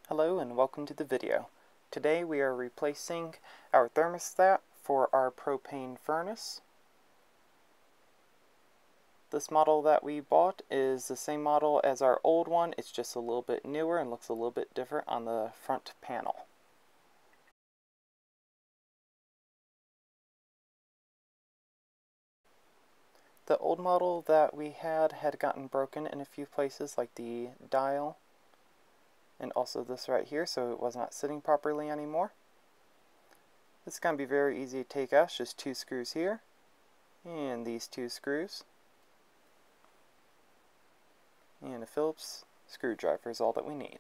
Hello and welcome to the video. Today we are replacing our thermostat for our propane furnace. This model that we bought is the same model as our old one, it's just a little bit newer and looks a little bit different on the front panel. The old model that we had gotten broken in a few places, like the dial and also this right here, so it was not sitting properly anymore. This is going to be very easy to take out. It's just two screws here and these two screws, and a Phillips screwdriver is all that we need.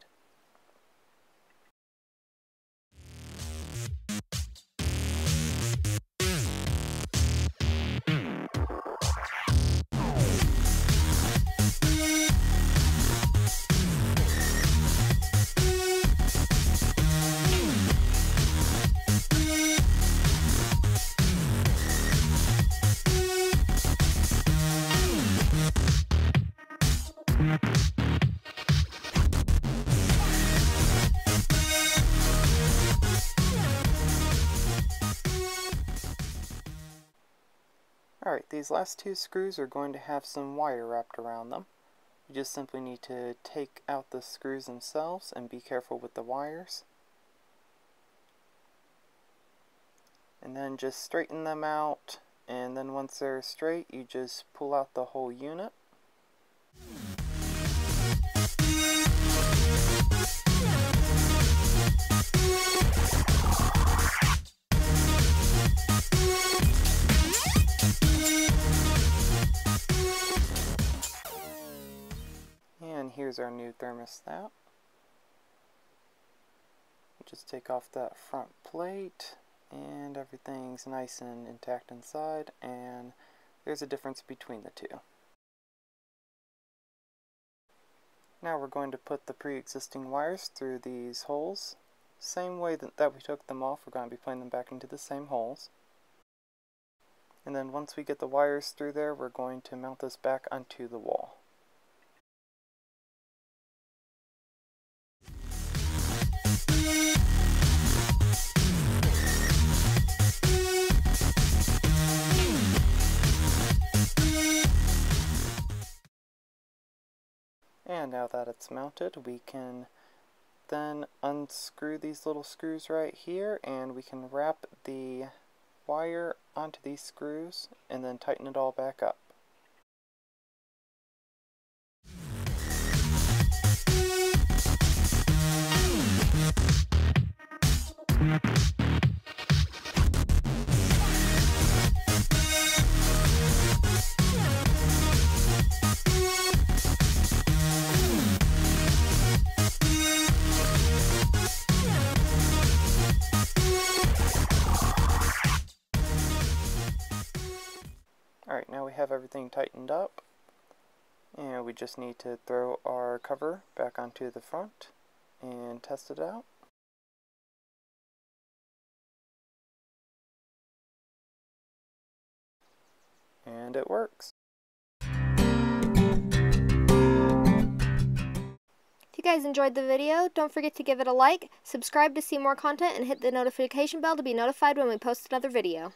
Alright, these last two screws are going to have some wire wrapped around them. You just simply need to take out the screws themselves and be careful with the wires. And then just straighten them out, and then once they're straight, you just pull out the whole unit. And here's our new thermostat. Just take off that front plate and everything's nice and intact inside, and there's a difference between the two. Now we're going to put the pre-existing wires through these holes. Same way that we took them off, we're going to be putting them back into the same holes. And then once we get the wires through there, we're going to mount this back onto the wall. And now that it's mounted, we can then unscrew these little screws right here, and we can wrap the wire onto these screws and then tighten it all back up. Alright, now we have everything tightened up, and we just need to throw our cover back onto the front and test it out. And it works. If you guys enjoyed the video, don't forget to give it a like, subscribe to see more content, and hit the notification bell to be notified when we post another video.